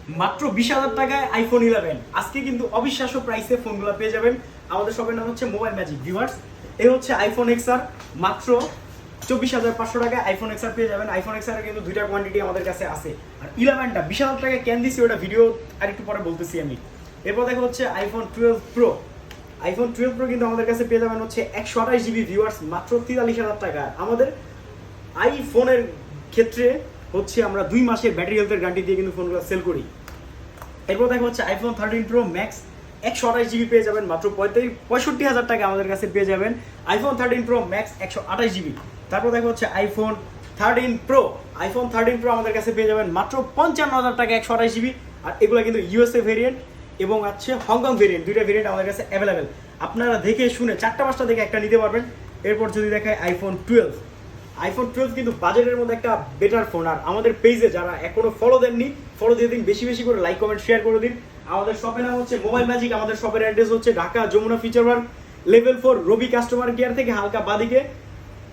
মাত্র 20,000 টাকায় আইফোন 11 আজকে কিন্তু অবিশ্বাস্য প্রাইসে ফোনগুলো পেয়ে যাবেন। আমাদের শপের নাম হচ্ছে মোবাইল ম্যাজিক। ভিউয়ার্স, এই হচ্ছে আইফোন এক্সআর, মাত্র 24,500 টাকায় আইফোন এক্সআর পেয়ে যাবেন। আইফোন এক্সআর কিন্তু দুইটা কোয়ান্টিটি আমাদের কাছে আছে। আর 11টা 20,000 টাকায় কেন দিছি ওটা ভিডিও আর একটু পরে বলতেছি আমি। এরপর দেখা হচ্ছে আইফোন 12 প্রো। আইফোন 12 প্রো কিন্তু আমাদের কাছে পেয়ে যাবেন হচ্ছে 128 জিবি। ভিউয়ার্স, মাত্র 43,000 টাকা। আমাদের আইফোনের ক্ষেত্রে হচ্ছে আমরা 2 মাসের ব্যাটারি হেলথের গ্যারান্টি দিয়ে কিন্তু ফোনগুলো সেল করি। এরপর দেখা হচ্ছে আইফোন 13 প্রো ম্যাক্স 128 জিবি পেয়ে যাবেন মাত্র 65,000 টাকা আমাদের কাছে পেয়ে যাবেন। IPhone 13 pro max 128 GB. তারপর দেখা হচ্ছে আইফোন 13 প্রো। আইফোন 13 প্রো আমাদের কাছে পেয়ে যাবেন মাত্র 55,000 টাকা 128 জিবি। আর এগুলো কিন্তু ইউএসএ ভেরিয়েন্ট এবং আছে হংকং ভেরিয়েন্ট, দুইটা ভেরিয়েন্ট আমাদের কাছে অ্যাভেলেবেল। আপনারা দেখে শুনে 4টা-5টা দেখে একটা নিতে পারবেন। এরপর যদি দেখায় আইফোন 12, আইফোন 12 কিন্তু বাজেটের মধ্যে একটা বেটার ফোন। আর আমাদের পেজে যারা এখনো ফলো দেননি, ফলো দিয়ে দিন, বেশি বেশি করে লাইক কমেন্ট শেয়ার করে দিন। আমাদের শপের নাম হচ্ছে মোবাইল ম্যাজিক। আমাদের শপের অ্যাড্রেস হচ্ছে Dhaka Jamuna future park level 4 Robi customer care থেকে হালকা বাদিকে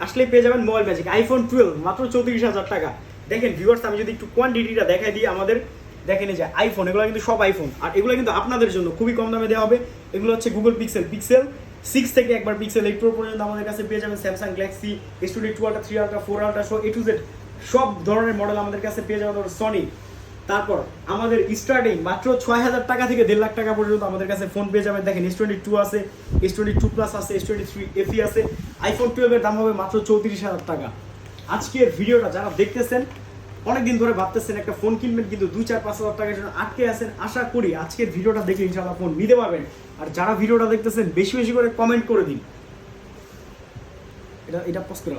আসলে পেয়ে যাবেন মোবাইল ম্যাজিক। আইফোন 12 মাত্র 34,000 টাকা। দেখেন ভিউয়ার্স, আমি যদি একটু কোয়ান্টিটিটা দেখাই দিই আমাদের, দেখেন এই যে আইফোন, এগুলো কিন্তু সব আইফোন। আর এগুলো কিন্তু আপনাদের জন্য খুবই কম দামে দেওয়া হবে। এগুলো হচ্ছে গুগল পিক্সেল 6 থেকে একবার পিক্সেল 8 প্রো পর্যন্ত আমাদের কাছে পেয়ে যাবেন। Samsung Galaxy S22 ultra, 3 ultra, 4 ultra সহ A to Z সব ধরনের মডেল আমাদের কাছে পেয়ে যাবেন। সনি, তারপর আমাদের স্টার্টিং মাত্র 6,000 টাকা থেকে 1.5 লাখ টাকা পর্যন্ত আমাদের কাছে ফোন পেয়ে যাবেন। দেখেন S22 আছে, S22 প্লাস আছে, S23 FE আছে। আইফোন 12 এর দাম হবে মাত্র 34,000 টাকা। আজকের ভিডিওটা যারা দেখতেছেন অনেকদিন ধরে ভাবতেছেন একটা ফোন কিনবেন, কিন্তু 2-4-5 হাজার টাকার জন্য আটকে আছেন, আশা করি আজকের ভিডিওটা দেখে ইনশাআল্লাহ ফোন নিতে পারবেন। আর যারা ভিডিওটা দেখতেছেন বেশি বেশি করে কমেন্ট করে দিন। এটা পোস্ট করে